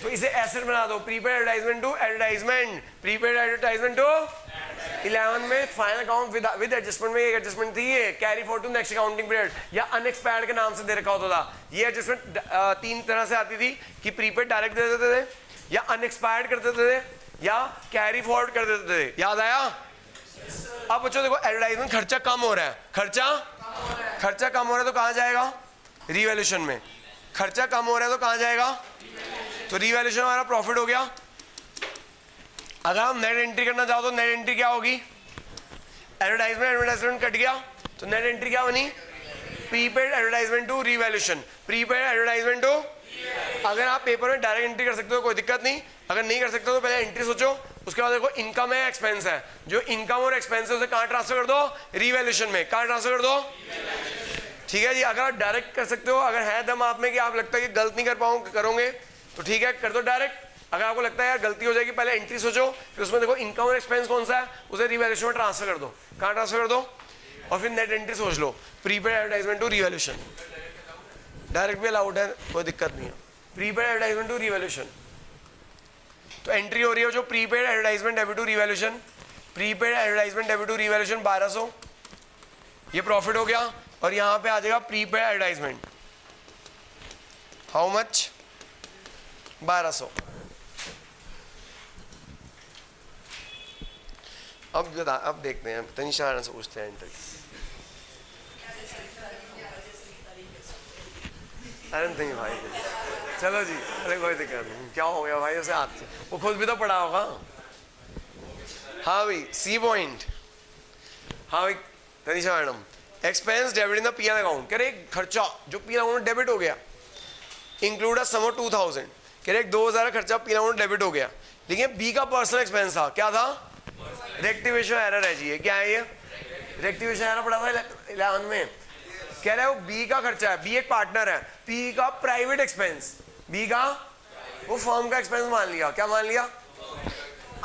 तो इसे एसेट बना दो, prepaid advertisement to advertisement, prepaid advertisement to 11 में फाइनल अकाउंट विद एडजस्टमेंट में एक एडजस्टमेंट थी ये, carry for to next accounting period या अनएक्सपायर्ड के नाम से दे रखा होता था। ये एडजस्टमेंट 3 तरह से आती थी कि प्रीपेड डायरेक्ट दे देते थे या अनएक्सपायर्ड कर देते थे या कैरी फॉरवर्ड कर देते थे। याद आया? अब बच्चों देखो एडवर्टाइजमेंट खर्चा कम हो रहा है, खर्चा कम हो रहा है तो कहाँ जाएगा? रीवैल्यूएशन में। खर्चा कम हो रहा है तो कहाँ जाएगा? तो रीवैल्यूएशन हमारा प्रॉफिट हो गया। अगर हम नेट एंट्री करना चाहो तो नेट एंट्री क्या होगी? एडवर्टाइजमेंट कट गया तो नेट एंट्री क्या बनी? Prepaid advertisement to revaluation, prepaid advertisement to. अगर आप पेपर में डायरेक्ट एंट्री कर सकते हो कोई दिक्कत नहीं, अगर नहीं कर सकते हो तो पहले एंट्री सोचो, उसके बाद देखो इनकम है एक्सपेंस है, जो इनकम और एक्सपेंस है उसे कहाँ ट्रांसफर कर दो? रीवैल्यूएशन में। कहाँ ट्रांसफर कर दो? ठीक है जी। अगर आप डायरेक्ट कर सकते हो, अगर है दम आप में कि आप लगता है कि गलत नहीं करोगे तो ठीक है कर दो डायरेक्ट। अगर आपको लगता है यार गलती हो जाएगी, पहले एंट्री सोचो, फिर उसमें देखो इनकम और एक्सपेंस कौन सा है उसे रीवैल्यूएशन में ट्रांसफर कर दो। कहाँ ट्रांसफर कर दो? और फिर नेट एंट्री सोच लो, prepaid advertisement to revaluation. Direct भी अलाउड है, कोई दिक्कत नहीं है। प्रीपेड एडवर्टाइजमेंट टू रीवैल्यूएशन तो एंट्री हो रही है जो prepaid advertisement debit to revaluation, prepaid advertisement debit to revaluation 1200, ये प्रॉफिट हो गया। और यहाँ पे आ जाएगा प्रीपेड एडवर्टाइजमेंट, हाउ मच? 1200। अब देखते हैं, तनिषा से पूछते हैं एंट्री। अरे नहीं भाई, चलो जी, अरे कोई दिक्कत नहीं। क्या हो गया भाई उसे हाथ से? वो खुद भी तो पढ़ा होगा। हाँ भाई, सी पॉइंट। हाँ भाई Tanisha madam, expense debit in the PL account. कह रहे खर्चा जो पीएल अकाउंट डेबिट हो गया, इंक्लूड अ सम ऑफ 2000। कह रहे 2000 खर्चा पीएल अकाउंट डेबिट हो गया, लेकिन बी का पर्सनल एक्सपेंस था। क्या था? रेक्टिफिकेशन एरर है जी। ये क्या है? ये रेक्टिफिकेशन एरर पड़ा था 11 में। कह रहा है वो बी का खर्चा है, बी एक पार्टनर है, पी का प्राइवेट एक्सपेंस, बी का वो फर्म का एक्सपेंस मान लिया। क्या मान लिया?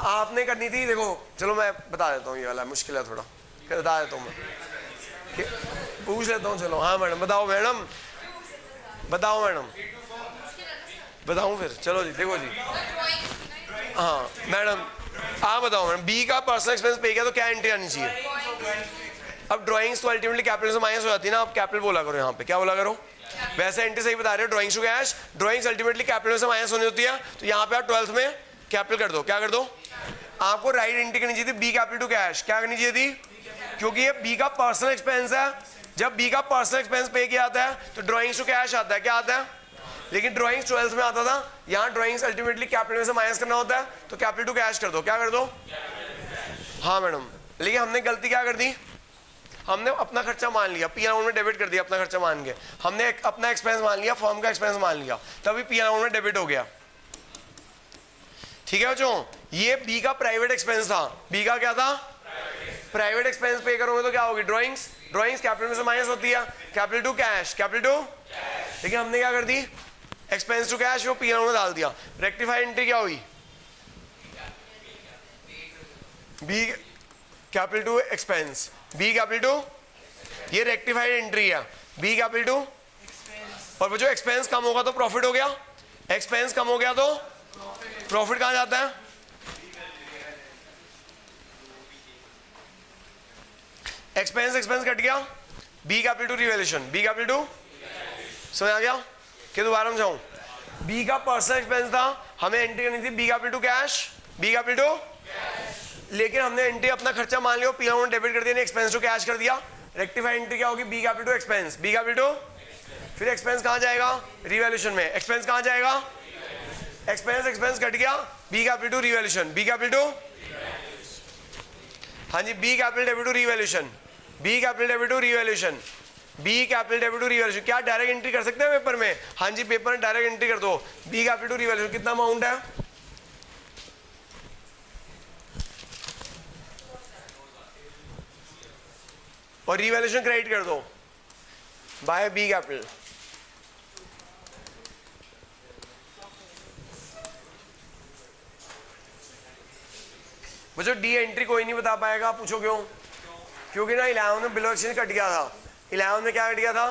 आपने करनी थी, देखो चलो मैं बता देता हूँ, ये वाला मुश्किल है थोड़ा, बता देता हूँ मैं, पूछ लेता हूँ। चलो हाँ मैडम, बताओ मैडम, बताओ मैडम, बताऊँ फिर? चलो जी, देखो जी, हाँ मैडम आप बताओ मैडम, बी का पर्सनल एक्सपेंस पे किया तो क्या एंट्री आनी चाहिए? अब ड्राइंग्स तो अल्टीमेटली कैपिटल से माइनस हो जाती है ना, आप कैपिटल बोला करो यहाँ पे। क्या बोला करो? वैसे एंट्री सही बता रहे हो, drawings to cash, drawings ultimately capital से माइनस होनी होती है, तो यहाँ पे आप 12th में कैपिटल कर दो। क्या कर दो? आपको राइट एंट्री करनी चाहिए थी बी कैपिटल टू कैश। क्या करनी चाहिए थी? क्योंकि ये बी का पर्सनल एक्सपेंस है, जब बी का पर्सनल एक्सपेंस पे किया जाता है तो ड्राइंग्स टू कैश आता है। क्या आता है? लेकिन ड्राइंग्स 12th में आता था, यहाँ ड्राइंग्स अल्टीमेटली कैपिटल में से माइनस करना होता है, तो कैपिटल टू कैश कर दो। क्या कर दो? हाँ मैडम, लेकिन हमने गलती क्या कर दी? हमने अपना खर्चा मान लिया, पी अकाउंट में डेबिट कर दिया अपना खर्चा मान के। हमने अपना एक्सपेंस मान लिया, फर्म का एक्सपेंस मान लिया, तभी पी अकाउंट में डेबिट हो गया। ठीक है बच्चों, ये बी का प्राइवेट एक्सपेंस था। बी का क्या था? प्राइवेट एक्सपेंस पे करोगे तो क्या होगी? ड्राइंग्स कैपिटल में से माइनस होती है, capital to cash, capital to. लेकिन हमने क्या कर दी? एक्सपेंस टू कैश वो पी अकाउंट में डाल दिया। रेक्टिफाइड एंट्री क्या हुई? B capital to expense, B capital to, ये रेक्टिफाइड एंट्री है, बी कैपिटल टू। और वो जो एक्सपेंस कम होगा तो प्रॉफिट हो गया, एक्सपेंस कम हो गया तो प्रॉफिट कहां जाता है? एक्सपेंस कट गया, B capital to revaluation, B capital to. समझ आ गया कि दोबारा समझाऊं? बी का पर्सनल एक्सपेंस था, हमें एंट्री करनी थी B capital to cash, B capital to, लेकिन हमने एंट्री अपना खर्चा मान लिया, पी अकाउंट डेबिट कर दिया, एक्सपेंस टू कैश कर दिया। रेक्टिफाइड एंट्री क्या होगी? B capital to expense, B capital to. फिर एक्सपेंस कहां जाएगा? रीवैल्यूएशन में। एक्सपेंस कहां जाएगा? एक्सपेंस कट गया, B capital to revaluation, B capital to. हाँ जी, B capital debit to revaluation, B capital debit to revaluation, B capital debit to revaluation. क्या डायरेक्ट एंट्री कर सकते हैं पेपर में? हाँ जी, पेपर में डायरेक्ट एंट्री कर दो, बी कैपिटल टू रीवैल्यूएशन। कितना अमाउंट है? और रीवैल्यूएशन क्रेडिट कर दो बाय बी कैपिटल। बच्चों डी एंट्री कोई नहीं बता पाएगा, पूछो क्यों? क्योंकि ना 11 में बिलो एक्सचेंज कट गया था, 11 में क्या कट गया था?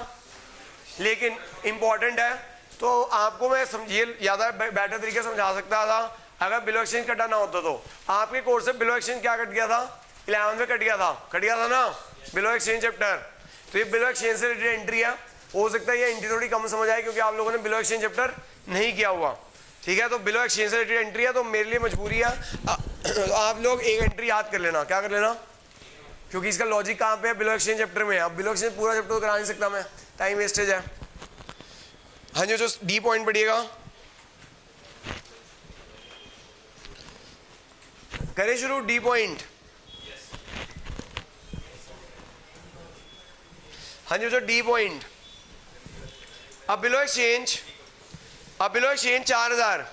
लेकिन इंपॉर्टेंट है तो आपको मैं समझिए ज़्यादा बेटर तरीके से समझा सकता था अगर बिलो एक्सचेंज कटा ना होता। तो आपके कोर्स से बिलो एक्सचेंज क्या कट गया था, 11 में कट गया था ना बिलो एक्सचेंज चैप्टर। तो ये बिलो एक्सचेंज से रिलेटेड एंट्री है। हो सकता है ये एंट्री थोड़ी कम समझ आए क्योंकि आप लोगों ने बिलो एक्सचेंज चैप्टर नहीं किया हुआ, ठीक है। तो बिलो एक्सचेंज से रिलेटेड एंट्री है, तो मेरे लिए मजबूरी है आप लोग एक एंट्री याद कर लेना। क्या कर लेना, क्योंकि इसका लॉजिक कहाँ पे है, बिलो एक्सचेंज चैप्टर में है। अब बिलो एक्सचेंज पूरा चैप्टर तो करा नहीं सकता मैं, टाइम वेस्टेज है। हाँ जी, जो डी पॉइंट पढ़िएगा, करें शुरू। डी पॉइंट, हाँ जी, जो डी पॉइंट, अब बिलो एक्सचेंज 4000,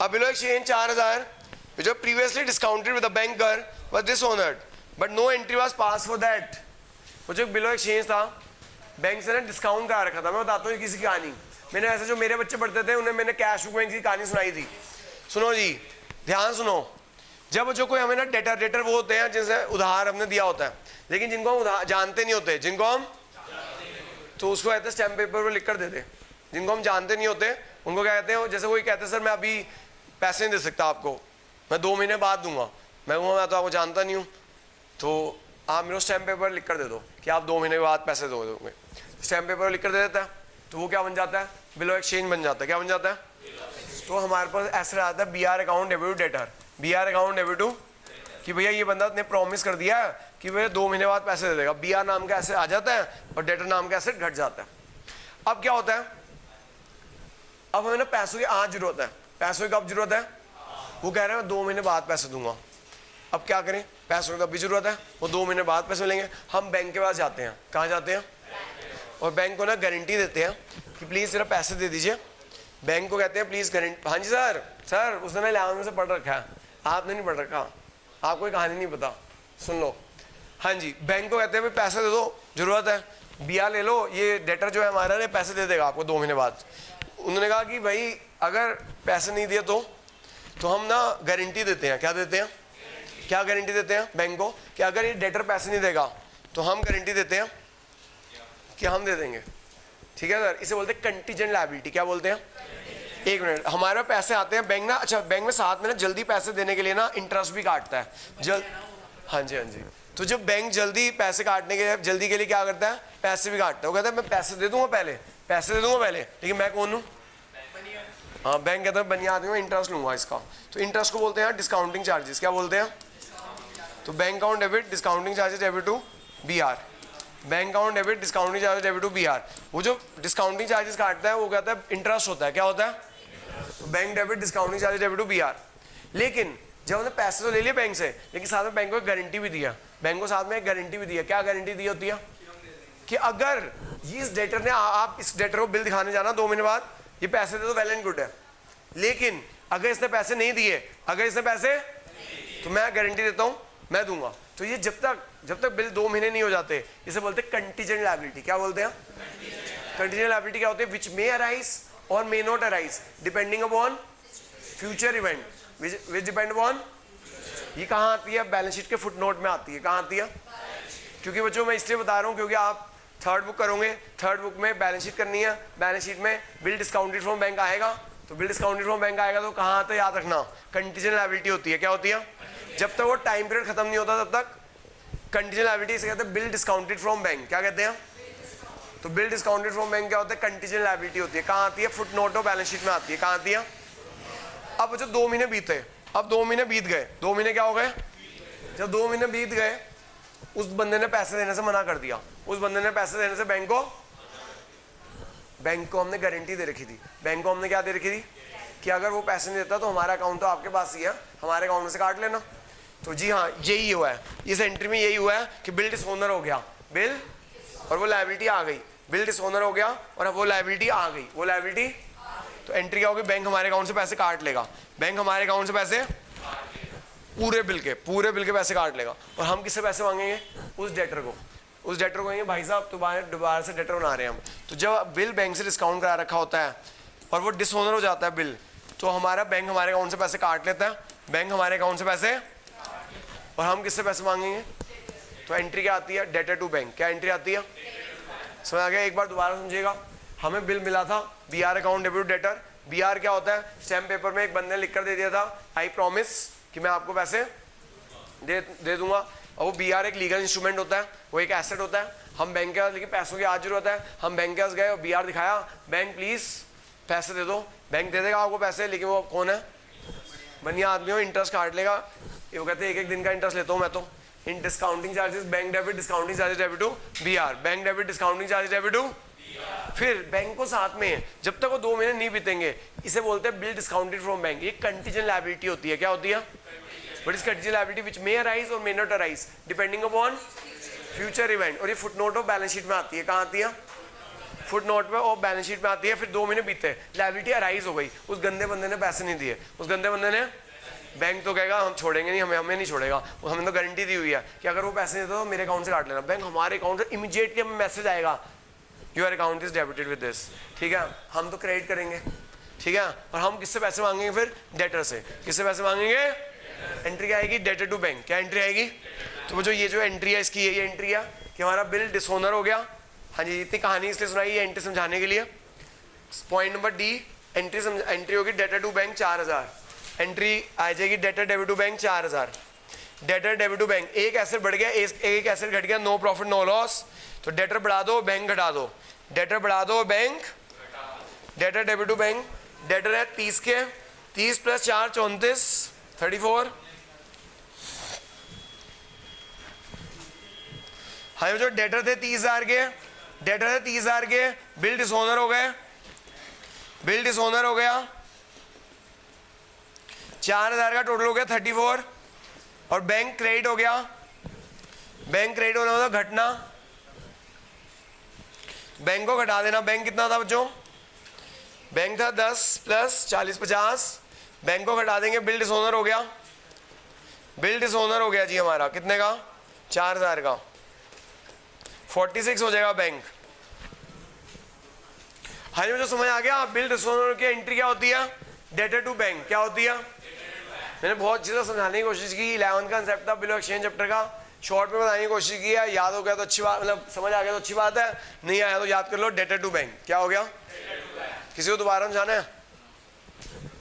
अब बिलो एक्सचेंज 4000 जो previously discounted with the banker was dishonoured but no entry was pass for that. वो जो बिलो एक्सचेंज था बैंक से ना डिस्काउंट करा रखा था। मैं बताता हूँ किसी की कहानी, मैंने ऐसे जो मेरे बच्चे पढ़ते थे उन्हें मैंने कैश बुक बैंक की कहानी सुनाई थी। सुनो जी, ध्यान सुनो। जब जो कोई हमें ना डेटर वो होते हैं जिनसे उधार हमने दिया होता है, लेकिन जिनको हम जानते नहीं होते, जिनको हम तो उसको कहते हैं स्टैम्प पेपर पर लिख कर देते। जिनको हम जानते नहीं होते उनको क्या कहते हैं, जैसे कोई कहते हैं सर मैं अभी पैसे नहीं दे सकता आपको, मैं 2 महीने बाद दूंगा। मैं तो आपको जानता नहीं हूँ, तो आप मेरे स्टैम्प पेपर लिख कर दे दो कि आप 2 महीने के बाद पैसे दोगे। स्टैम्प पेपर लिख कर दे देता है, तो वो क्या बन जाता है, बिलो एक्सचेंज बन जाता है। क्या बन जाता है, तो हमारे पास ऐसा आता है BR account debit to debtor, BR account debit to, कि भैया ये बंदा ने प्रॉमिस कर दिया कि भैया 2 महीने बाद पैसे दे देगा। BR नाम का एसेट आ जाता है और डेटर नाम का एसेट घट जाता है। अब क्या होता है, अब हमें ना पैसों की आज जरूरत है। पैसों की कब जरूरत है, वो कह रहे हैं 2 महीने बाद पैसे दूंगा। अब क्या करें, पैसों की कभी जरूरत है, वो 2 महीने बाद पैसे मिलेंगे। हम बैंक के पास जाते हैं, कहाँ जाते हैं, और बैंक को ना गारंटी देते हैं कि प्लीज़ जरा पैसे दे दीजिए। बैंक को कहते हैं प्लीज़ गारंटी, हाँ जी सर उसने ना 11 में से पढ़ रखा है, आपने नहीं पढ़ रखा, आपको कोई कहानी नहीं पता, सुन लो। हाँ जी, बैंक को कहते हैं भाई पैसे दे दो, जरूरत है, BR ले लो, ये डेटर जो है हमारा ने पैसे दे देगा आपको 2 महीने बाद। उन्होंने कहा कि भाई अगर पैसे नहीं दिए तो हम ना गारंटी देते हैं। क्या देते हैं, क्या गारंटी देते हैं बैंक को, कि अगर ये डेटर पैसे नहीं देगा तो हम गारंटी देते हैं कि हम दे देंगे। ठीक है सर, इसे बोलते हैं कंटीजेंट लायबिलिटी। क्या बोलते हैं, एक मिनट, हमारे पैसे आते हैं बैंक ना, अच्छा बैंक में साथ में ना जल्दी पैसे देने के लिए ना इंटरेस्ट भी काटता है हाँ जी। तो जब बैंक जल्दी पैसे काटने के जल्दी के लिए क्या करता है, पैसे भी काटता है। वो कहता है मैं पैसे दे दूंगा पहले, लेकिन मैं कौन हूँ, हाँ बैंक कहता है बनिया आदमी, मैं इंटरेस्ट लूंगा इसका। तो इंटरेस्ट को बोलते हैं डिस्काउंटिंग चार्जेस। क्या बोलते हैं, तो bank account debit discounting charges debit to BR, bank account debit discounting charges debit to BR। वो जो डिस्काउंटिंग चार्जेस काटता है वो कहता है इंटरेस्ट होता है। क्या होता है, तो bank debit discounting charges debit to BR। लेकिन जब हमने पैसे तो ले लिए बैंक से, लेकिन साथ में बैंक को एक गारंटी भी दिया, बैंक को साथ में एक गारंटी भी दिया। क्या गारंटी दी होती है, कि अगर इस डेटर ने, आप इस डेटर को बिल दिखाने जाना 2 महीने बाद, ये पैसे दे तो वेल एंड गुड है, लेकिन अगर इसने पैसे नहीं दिए, तो मैं गारंटी देता हूँ मैं दूंगा। तो ये जब तक बिल 2 महीने नहीं हो जाते, इसे बोलते हैं कंटीजेंट लायबिलिटी। क्या बोलते हैं, कंटीजेंट लायबिलिटी क्या होती है, विच मे अराइज और may not arise depending upon future event, which depend upon. ये कहाँ आती है, बैलेंस शीट के फुटनोट में आती है। कहाँ आती है, क्योंकि बच्चों मैं इसलिए बता रहा हूँ क्योंकि आप 3rd बुक करोगे, 3rd बुक में बैलेंस शीट करनी है, बैलेंस शीट में बिल डिस्काउंटेड फ्रॉम बैंक आएगा, तो बिल डिस्काउंटेड फ्रॉम बैंक आएगा तो कहाँ आता है, याद रखना कंटीजेंट लायबिलिटी होती है। क्या होती है, जब तक वो टाइम पीरियड खत्म नहीं होता तब तक कंटीजेंट लायबिलिटी, इसे कहते हैं बिल डिस्काउंटेड फ्रॉम बैंक। क्या कहते हैं, तो बिल डिस्काउंटेड फ्रॉम बैंक क्या होता है, कंटीजेंट लायबिलिटी होती है। कहाँ आती है, फुटनोट और बैलेंस शीट में आती है। कहाँ आती है, अब जो 2 महीने बीते, अब 2 महीने बीत गए, 2 महीने क्या हो गए, जब 2 महीने बीत गए, उस बंदे ने पैसे देने से मना कर दिया, उस बंदे ने पैसे देने से बैंक को हमने गारंटी दे रखी थी, बैंक को हमने क्या दे रखी थी, कि अगर वो पैसे नहीं देता तो हमारा अकाउंट तो आपके पास ही है, हमारे अकाउंट में से काट लेना। तो जी हाँ, यही हुआ है, इस एंट्री में यही हुआ है कि बिल डिसऑनर हो गया, बिल और वो लायबिलिटी आ गई, बिल डिसऑनर हो गया और अब वो लायबिलिटी आ गई, वो लायबिलिटी, तो एंट्री क्या होगी, बैंक हमारे अकाउंट से पैसे काट लेगा, बैंक हमारे अकाउंट से पैसे पूरे बिल के पैसे काट लेगा। और हम किससे पैसे मांगेंगे, उस डेटर को कहेंगे भाई साहब दोबारा से डेटर बना रहे हैं हम। तो जब बिल बैंक से डिस्काउंट करा रखा होता है और वो डिसऑनर हो जाता है बिल, तो हमारा बैंक हमारे अकाउंट से पैसे काट लेता है, बैंक हमारे अकाउंट से पैसे, और हम किससे पैसे मांगेंगे, तो एंट्री क्या आती है, डेटर टू बैंक। क्या एंट्री आती है, समझ आ गया, एक बार दोबारा समझिएगा। हमें बिल मिला था B R account debit to debtor. B R क्या होता है? स्टैम्प पेपर में एक बंदे ने लिख कर दे दिया था आई प्रॉमिस कि मैं आपको पैसे दे दूंगा। और वो बी आर एक लीगल इंस्ट्रूमेंट होता है, वो एक एसेट होता है। हम बैंक के पास, लेकिन पैसों की आज जरूरत है, हम बैंक के पास गए और बी आर दिखाया, बैंक प्लीज पैसे दे दो। बैंक दे देगा आपको पैसे, लेकिन वो कौन है? बढ़िया आदमी हो, इंटरेस्ट काट लेगा। ये वो कहते हैं एक दिन का इंटरेस्ट लेता हूँ मैं तो। इन discounting charges bank debit, discounting charges debit to B R, bank debit discounting charges debit to. फिर बैंक को साथ में जब तक वो 2 महीने नहीं बीतेंगे, इसे बोलते हैं बिल डिस्काउंटेड फ्रॉम बैंक। ये कंटीजेंट लायबिलिटी होती है। क्या होती है? What is contingent liability which may arise or may not arise depending upon future event। और ये फुटनोट ऑफ बैलेंस शीट में आती है। कहाँ आती है? फुटनोट में ऑफ बैलेंस शीट में आती है। फिर 2 महीने बीते, लायबिलिटी अराइज हो गई, उस गंदे बंदे ने पैसे नहीं दिए, उस गंदे बंदे ने, बैंक तो कहेगा हम छोड़ेंगे नहीं, हमें नहीं छोड़ेगा, हमें तो गारंटी दी हुई है कि अगर वो पैसे नहीं देते तो मेरे अकाउंट से काट लेना। बैंक हमारे अकाउंट से इमीडिएटली हमें मैसेज आएगा your account is debited with this. ठीक है, हम तो क्रेडिट करेंगे। ठीक है, और हम किससे पैसे मांगेंगे? फिर डेटर से। किससे पैसे मांगेंगे? एंट्री क्या आएगी? Debtor to bank. क्या एंट्री आएगी? तो वो जो ये जो एंट्री है इसकी, ये एंट्री है कि हमारा बिल डिसऑनर हो गया। हाँ जी, इतनी कहानी इसलिए सुनाई ये एंट्री समझाने के लिए। पॉइंट नंबर डी, एंट्री होगी डेटर टू बैंक 4000। एंट्री आ जाएगी debtor debit to bank 4000। Debtor debit to bank, एक एसेट बढ़ गया, एक एसेट घट गया, नो प्रॉफिट नो लॉस। तो डेटर बढ़ा दो, बैंक घटा दो। डेटर बढ़ा दो, bank. Debtor debit to bank, debtor है 30 के, 30 + 4 34, 34। हाँ, जो डेटर थे 30,000 के, डेटर थे 30,000 के, बिल डिसऑनर हो गए, बिल डिसऑनर हो गया, 4,000 का टोटल हो गया 34। और बैंक क्रेडिट हो गया, बैंक क्रेडिट होना होता घटना, बैंक को घटा देना। बैंक कितना था बच्चों? बैंक था 10 + 40 50, बैंक को घटा देंगे, बिल डिसऑनर हो गया, बिल डिसऑनर हो गया जी हमारा कितने का? 4,000 का, 46 हो जाएगा बैंक। हाँ जी, मुझे समझ आ गया। बिल डिसऑनर की एंट्री क्या होती है? Debtor to bank. क्या होती है? मैंने बहुत चीज़ें समझाने की कोशिश की। 11 का कंसेप्ट था बिल एक्सचेंज चैप्टर का, शॉर्ट में बताने की कोशिश की है। याद हो गया तो अच्छी बात, मतलब समझ आ गया तो अच्छी बात है, नहीं आया तो याद कर लो। डेटर टू बैंक क्या हो गया? किसी को दोबारा समझाना है?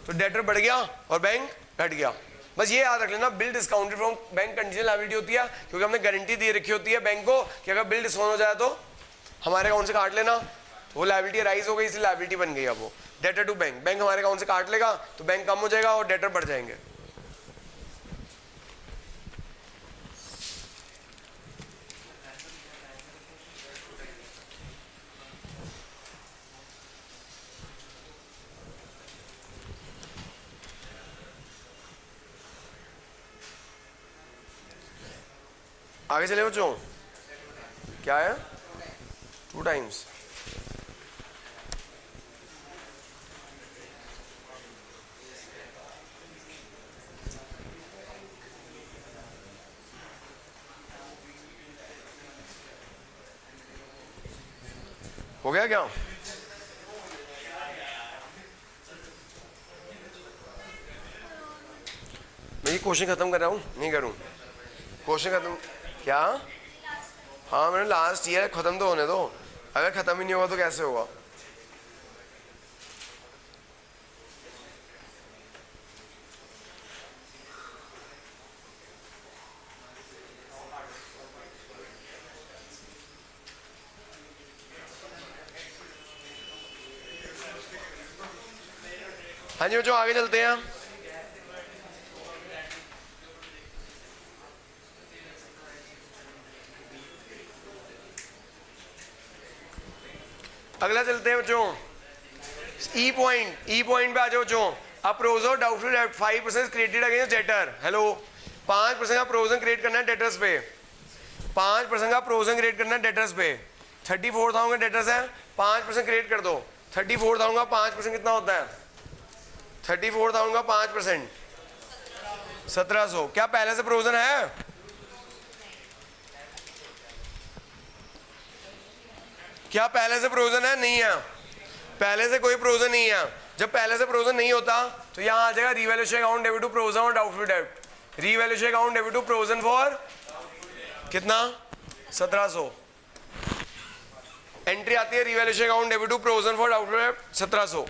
तो डेटर बढ़ गया और बैंक घट गया। बस ये याद रख लेना, bill discounted from bank contingent liability होती है, क्योंकि हमने गारंटी दे रखी होती है बैंक को कि अगर बिल डिस्काउंट हो जाए तो हमारे अकाउंट से काट लेना। वो लायबिलिटी राइज हो गई, इसलिए लायबिलिटी बन गई। अब वो डेटर टू बैंक, बैंक हमारे अकाउंट से काट लेगा तो बैंक कम हो जाएगा और डेटर बढ़ जाएंगे। आगे चले बच्चों, क्या है? 2 टाइम्स। हो गया क्या? मैं ये क्वेश्चन खत्म कर रहा हूँ, नहीं करूँ क्वेश्चन खत्म? क्या? हाँ, मैंने लास्ट ईयर खत्म तो होने दो। अगर खत्म ही नहीं होगा तो कैसे होगा? हाँ जी बच्चों, आगे चलते हैं। अगला चलते हैं बच्चों, ई पॉइंट। ई पॉइंट पे आ जाओ बच्चों। A provision of doubtful debt 5% created against debtor. Hello, 5% का प्रोविजन क्रिएट करना है डेटर्स पे। 5% का प्रोविजन क्रिएट करना है डेटर्स पे। 34,000 के डेटर्स है, 5% क्रिएट कर दो। 34,000 का 5% कितना होता है? 34,000 का 5% 1700। क्या पहले से प्रोविजन है? क्या पहले से प्रोविजन है? नहीं है, पहले से कोई प्रोविजन नहीं है। जब पहले से प्रोविजन नहीं होता तो यहां आ जाएगा revaluation account debit to provision और डाउटफुल डेब्ट। Revaluation account debit to provision for कितना? 1700। एंट्री आती है revaluation account debit to provision for outward 1700।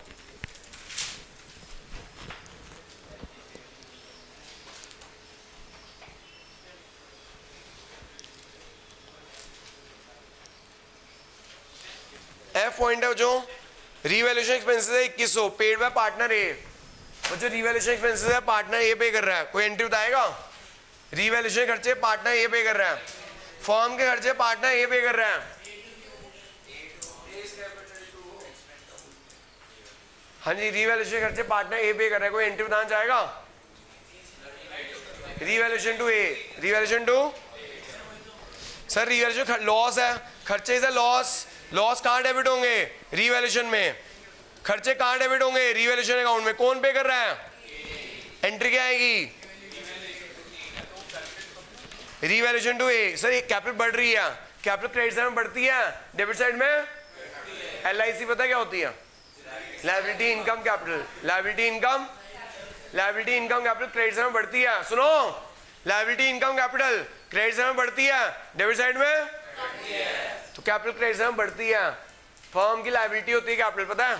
F point है जो रिवैल्यूएशन एक्सपेंसेस है 2100 पेड बाय पार्टनर ए। जो रिवैल्यूएशन एक्सपेंसेस है पार्टनर ए पे कर रहा है, कोई एंट्री बताएगा? रिवैल्यूएशन खर्चे पार्टनर ए पे कर रहा है, फर्म के खर्चे पार्टनर ए पे कर रहा है। हाँ जी, रिवैल्यूएशन खर्चे पार्टनर ए पे कर रहा है, कोई एंट्री बताना चाहेगा? Revaluation to A, revaluation to sir revaluation loss है, खर्चे इज लॉस, लॉस कहाँ डेबिट होंगे? रिवैल्यूएशन में। खर्चे कहाँ डेबिट होंगे? रिवैल्यूएशन अकाउंट में। कौन पे कर रहा है? एंट्री क्या आएगी? Revaluation to A. सर ये कैपिटल बढ़ रही है, कैपिटल क्रेडिट साइड में बढ़ती है, डेबिट साइड में एलआईसी पता क्या होती है? Liability income capital, liability income, liability income capital credit side में बढ़ती है। सुनो, liability income capital credit side में बढ़ती है, डेबिट साइड में तो कैपिटल क्रेडिट साइड में बढ़ती है। फर्म की लायबिलिटी होती है कैपिटल, पता है?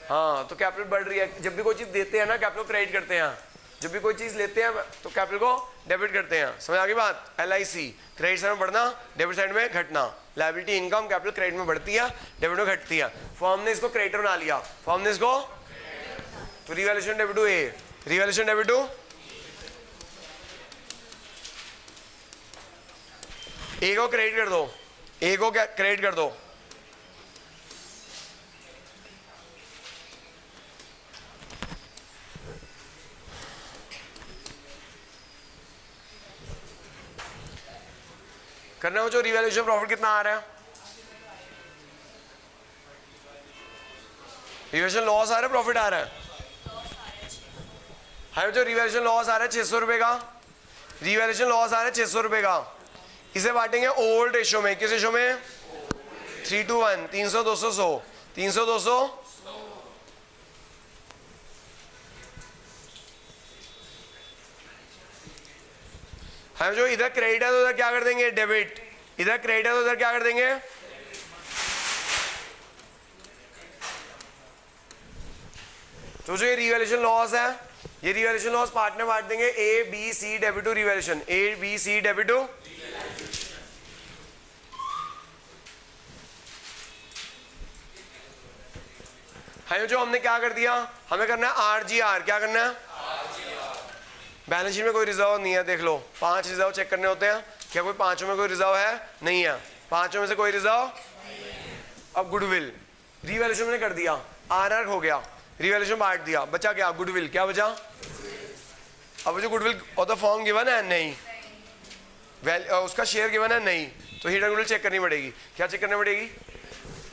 हाँ, तो कैपिटल बढ़ रही है। जब भी कोई चीज देते हैं ना कैपिटल क्रेडिट करते हैं, जब भी कोई चीज लेते हैं तो कैपिटल को डेबिट करते हैं। समझ आ गई बात? एलआईसी क्रेडिट साइड में बढ़ना, डेबिट साइड में घटना। लायबिलिटी इनकम कैपिटल क्रेडिट में बढ़ती है, डेबिट में घटती है। फर्म ने इसको क्रेडिटर बना लिया, फर्म ने इसको, तो revaluation debit to A, revaluation debit to A को क्रेडिट कर दो, ए को क्या क्रेडिट कर दो। करना हो जो रिवैल्यूएशन प्रॉफिट कितना आ रहा है? रिवैल्यूएशन लॉस आ रहा है, प्रॉफिट आ रहा है? हाँ, जो रिवैल्यूएशन लॉस आ रहा है 600 रुपए का, रिवैल्यूएशन लॉस आ रहा है 600 रुपए का। इसे बांटेंगे ओल्ड रेशो में। किस रेशो में? 3:1, 300 200 100, 300 200। हम जो इधर क्रेडिट है तो उधर क्या कर देंगे? डेबिट। इधर क्रेडिट है तो उधर क्या कर देंगे? तो जो ये रिवैल्यूएशन लॉस है, ये रिवैल्यूएशन लॉस पार्ट में बांट देंगे A B C debit to revaluation, A B C debit to. हाँ, जो हमने क्या कर दिया, हमें करना है आरजीआर। क्या करना है? बैलेंस शीट में कोई रिजर्व नहीं है, देख लो 5 रिजर्व चेक करने होते हैं, क्या कोई 5 में कोई रिजर्व है? नहीं है, 5 में से कोई रिजर्व। अब गुडविल रिवैल्यूएशन मैंने कर दिया, आरआर हो गया, रिवैल्यूएशन बांट दिया, बचा क्या? गुडविल। क्या बचा? अब जो गुडविल और द फॉर्म गिवन है नहीं, उसका शेयर गिवन है नहीं, तो हिडन गुडविल चेक करनी पड़ेगी। क्या चेक करनी पड़ेगी?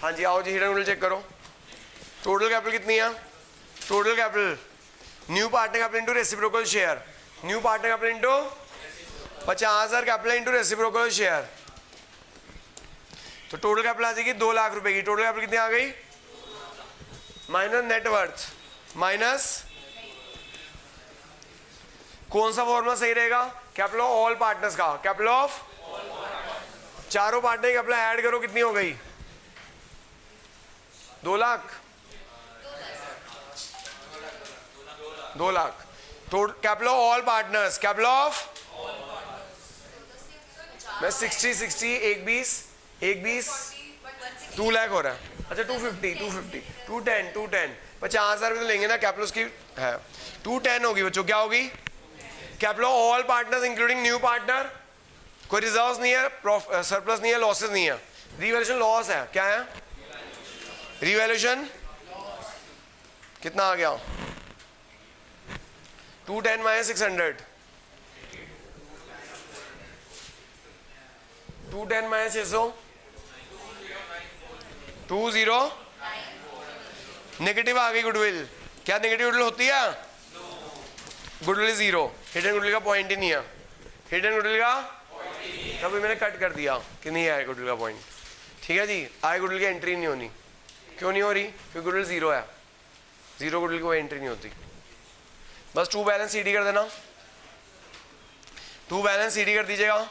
हाँ जी, आओ जी हिडन गुडविल चेक करो। टोटल कैपिटल कितनी है? Total capital new partner capital into reciprocal share, new partner capital into 50,000 capital into reciprocal share, तो टोटल कैपिटल आ जाएगी 2 लाख रुपए की। टोटल कैपिटल कितनी आ गई? माइनस नेटवर्थ माइनस कौन सा फॉर्मूला सही रहेगा? कैपिटल ऑफ ऑल पार्टनर्स का, कैपिटल ऑफ चारों पार्टनर कैपिटल ऐड करो, कितनी हो गई? 2 lakh, 2 lakh. Total capital of all partners, capital of मैं 60 एक 20 2 लाख हो रहा है। अच्छा 250 210 50,000 रुपये तो लेंगे ना, कैपिटल उसकी है 210 होगी बच्चों। क्या होगी? Capital of all partners including new partner, कोई रिजर्व्स नहीं है, सरप्लस नहीं है, लॉसेस नहीं है। रिवैल्यूएशन लॉस है, क्या है? रिवैल्यूएशन कितना आ गया? 210 माइनस 600, 210 माइनस 600 20। नेगेटिव आ गई गुडविल। क्या नेगेटिव गुडविल होती है? गुडविल 0, हिडन गुडविल का पॉइंट ही नहीं है, हिडन गुडविल का तभी मैंने कट कर दिया कि नहीं आया गुडविल का पॉइंट। ठीक है जी, आए गुडविल की एंट्री नहीं होनी। क्यों नहीं हो रही? क्योंकि गुडविल 0 है, 0 गुडविल की कोई एंट्री नहीं होती। बस 2 बैलेंस सीडी कर देना, 2 बैलेंस सीडी कर दीजिएगा।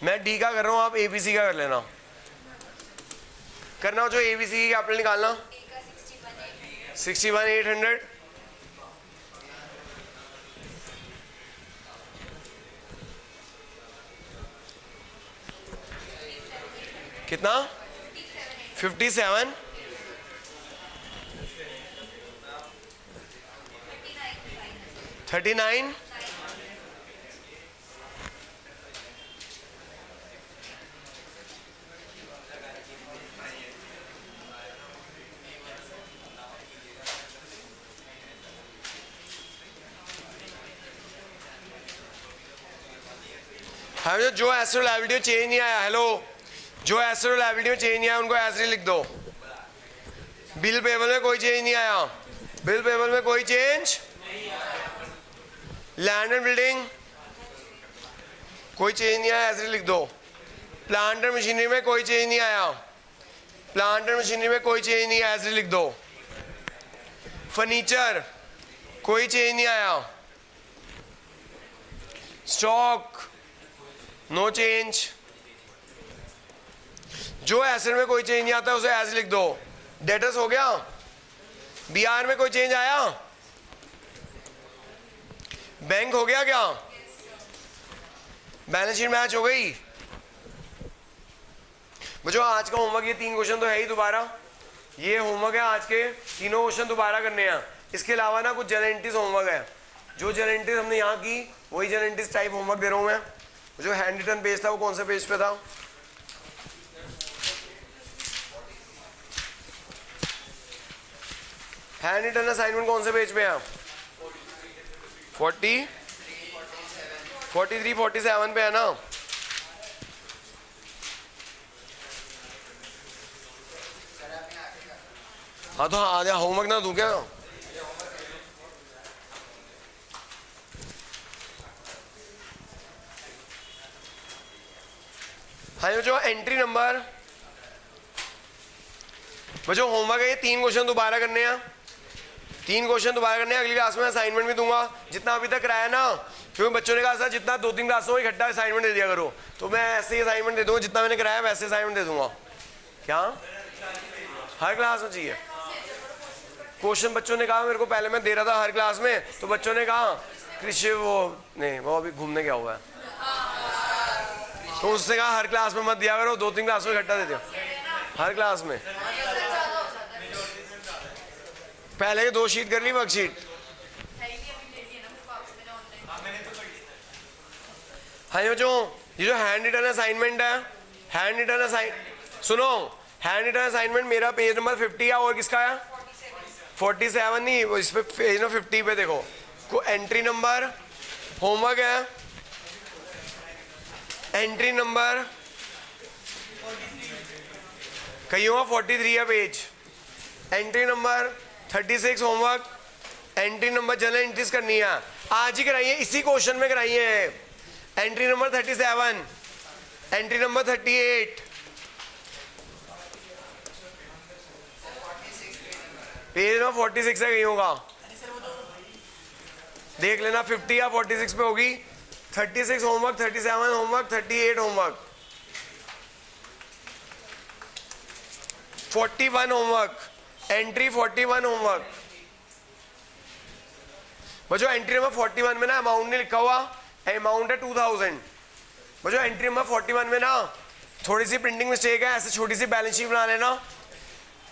मैं डी का कर रहा हूँ, आप एबीसी का कर लेना। करना हो जो एबीसी की कैपिटल निकालना 61,800 कितना 57 39 हाँ, जो एस्ट्रो लायबिलिटी में चेंज नहीं आया, हेलो, जो एस्ट्रो लायबिलिटी में चेंज नहीं आया उनको एज लिख दो। बिल पेबल में कोई चेंज नहीं आया, बिल पेबल में कोई चेंज, लैंड एंड बिल्डिंग कोई चेंज नहीं आया, एज लिख दो। प्लांट एंड मशीनरी में कोई चेंज नहीं आया, प्लांट एंड मशीनरी में कोई चेंज नहीं आया, एज लिख दो। फर्नीचर कोई चेंज नहीं आया, स्टॉक नो चेंज। जो एसेट में कोई चेंज नहीं आता उसे एज लिख दो। डेटर्स हो गया। बीआर में कोई चेंज आया, बैंक हो गया क्या, बैलेंस शीट मैच हो गई। बच्चों आज का होमवर्क ये 3 क्वेश्चन तो है ही, दोबारा ये होमवर्क है आज के, तीनों क्वेश्चन दोबारा करने हैं। इसके अलावा ना कुछ जेनेंटिस होमवर्क है, जो जेनेंटिस हमने यहाँ की वही जेनेंटिस टाइप होमवर्क दे रहा हूँ मैं। जो हैंड रिटन पेज था वो कौन से पेज पे था, हैंड रिटन असाइनमेंट कौन से पेज पे है, 40 43 47 पे है ना। हाँ तो हाँ, आजा होमवर्क ना दूं क्या। हाँ जो एंट्री नंबर, बच्चों होमवर्क है ये 3 क्वेश्चन दोबारा करने हैं, 3 क्वेश्चन दोबारा करने हैं। अगली क्लास में असाइनमेंट भी दूंगा, जितना अभी तक कराया ना, क्योंकि बच्चों ने कहा था जितना 2-3 क्लासों में इकट्ठा असाइनमेंट दे दिया करो, तो मैं ऐसे ही असाइनमेंट दे दूंगा, जितना मैंने कराया वैसे असाइनमेंट दे दूंगा। क्या हर क्लास में चाहिए क्वेश्चन? बच्चों ने कहा मेरे को, पहले मैं दे रहा था हर क्लास में, तो बच्चों ने कहा कृषि वो नहीं, वो अभी घूमने गया हुआ है, तो उससे कहा हर क्लास में मत दिया करो, 2-3 क्लास में इकट्ठा दे दिया हर क्लास में। पहले के 2 शीट कर ली, वर्कशीट। हाँ बच्चों ये जो हैंड रिटन असाइनमेंट है, हैंड रिटन सुनो, हैंड रिटन असाइनमेंट मेरा पेज नंबर 50 है, और किसका है 47 नहीं, वो इस पे पेज नंबर 50 पे देखो, को एंट्री नंबर होमवर्क है, एंट्री नंबर कहीं होगा 43 है page, entry number 36 homework, entry number general entries करनी है, आज ही कराइए, इसी क्वेश्चन में कराइए। Entry number 37, entry number 38, page number 46 है, कहीं होगा देख लेना, 50 या 46 पे होगी। 36 homework, 37 homework, 38 homework, 41 homework, entry 41 homework. बच्चों एंट्री नंबर 41 में ना अमाउंट नहीं लिखा हुआ, अमाउंट है 2000। बच्चों एंट्री नंबर 41 में ना थोड़ी सी प्रिंटिंग मिस्टेक है, ऐसे छोटी सी बैलेंस शीट बना लेना।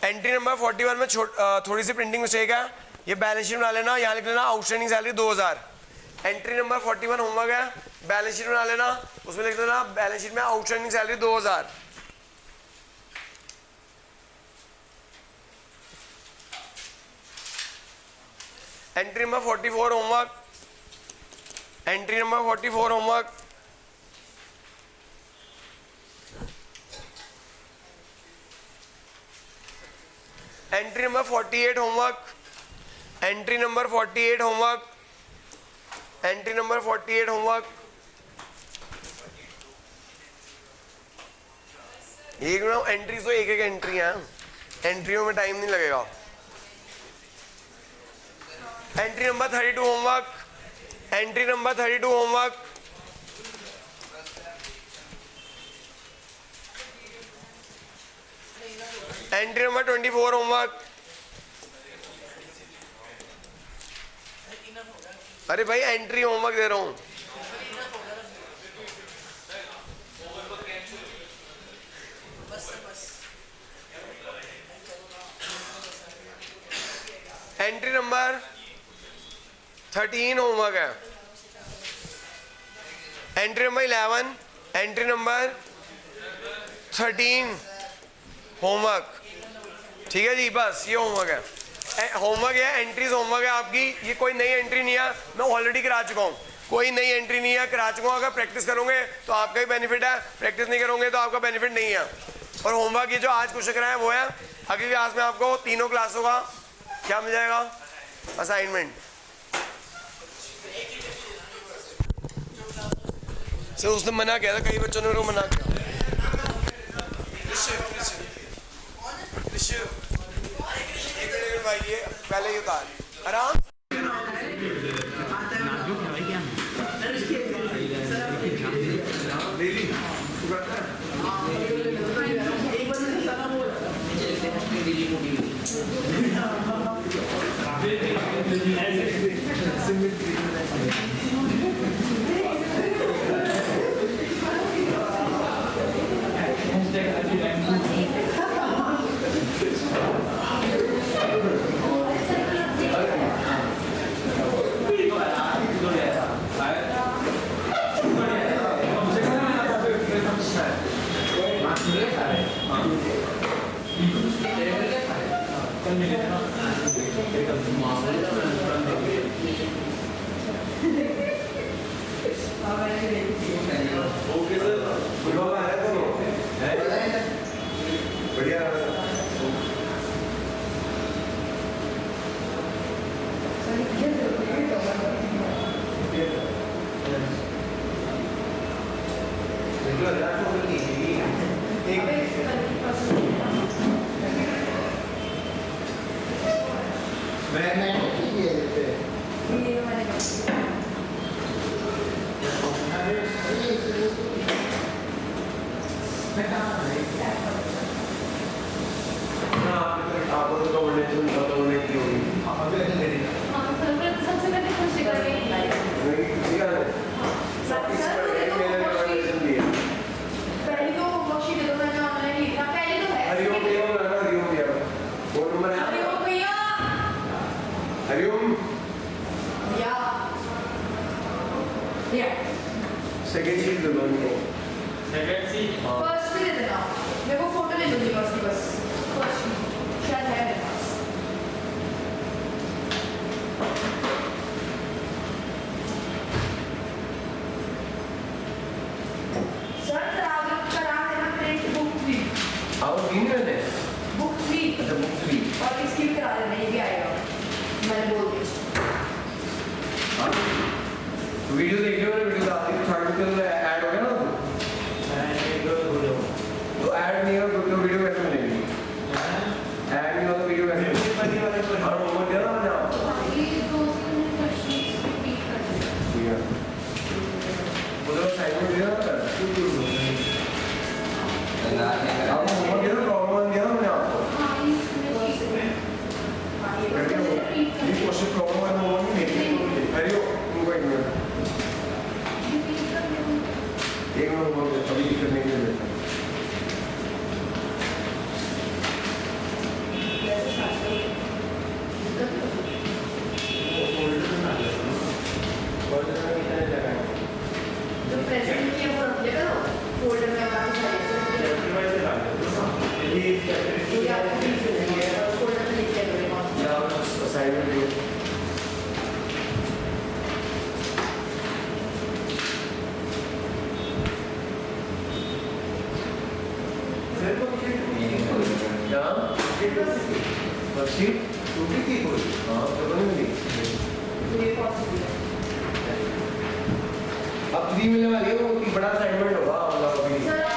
एंट्री नंबर 41 में थोड़ी सी प्रिंटिंग मिस्टेक है, ये बैलेंस शीट बना लेना, यहाँ लिख लेना outstanding salary 2000। Entry number 41 homework है, बैलेंस शीट बना लेना, उसमें लिख देना बैलेंस शीट में outstanding salary 2000। Entry number 44 homework, entry number 44 homework, entry number 48 homework, entry number 48 homework, entry number 48 homework. एक मिनट, एंट्री तो एक एंट्री है, एंट्रियों में टाइम नहीं लगेगा। Entry number 32 homework, entry number 32 homework, entry number 24 homework. अरे भाई एंट्री होमवर्क दे रहा हूं। एंट्री नंबर 13 होमवर्क है। Entry number 11, entry number 13 homework. ठीक है जी, बस ये होमवर्क है। होमवर्क है, एंट्रीज होमवर्क है आपकी। ये कोई नई एंट्री नहीं है, मैं ऑलरेडी करा चुका हूँ। कोई नई एंट्री नहीं है, करा चुका हूँ। अगर प्रैक्टिस करोगे तो आपका ही बेनिफिट है, प्रैक्टिस नहीं करोगे तो आपका बेनिफिट नहीं है। और होमवर्क ये जो आज क्वेश्चन कराया वो है। अगली क्लास में आपको तीनों क्लासों का क्या मिल जाएगा? असाइनमेंट। सर उसने मना किया था, कई बच्चों ने मना किया। भाई ये पहले ही उतार आराम। सेकेंड सीट दे दो इनको। सेकेंड सीट फर्स्ट भी दे देना, मेरे को फोटो ले लूंगी बस की बस। फर्स्ट शायद है मेरे पास। सर करा देना प्रिंट बुक 3। आओ 3 में दे बुक 3। अच्छा बुक 3 और इसकी भी करा देना, ये भी आएगा मैंने बोल दिया। वीडियो देख लियो, वीडियो डाल दी थर्ड के अंदर ऐड हो गया ना। तो ऐड नहीं हो तो वीडियो कैसे मिलेगी? ऐड नहीं हो तो वीडियो कैसे मिलेगी? और होमवर्क दिया ना मैंने आपको, ये दो तीन क्वेश्चंस रिपीट कर दिया। ठीक है, उधर असाइनमेंट दिया ना। आप होमवर्क दिया ना, प्रॉब्लम दिया ना मैंने आपको। ये क्वेश्चन प्रॉब्लम है, होमवर्क नहीं देखेंगे। हरिओ तुमको एक मिनट अभी दिक्कत नहीं है। जो प्रेजेंट किया वो रख लेगा ना फोल्डर में, आप फोल्डर में लिख लेगा असाइनमेंट। अब 3 मिलने वाली है, वो बड़ा असाइनमेंट होगा।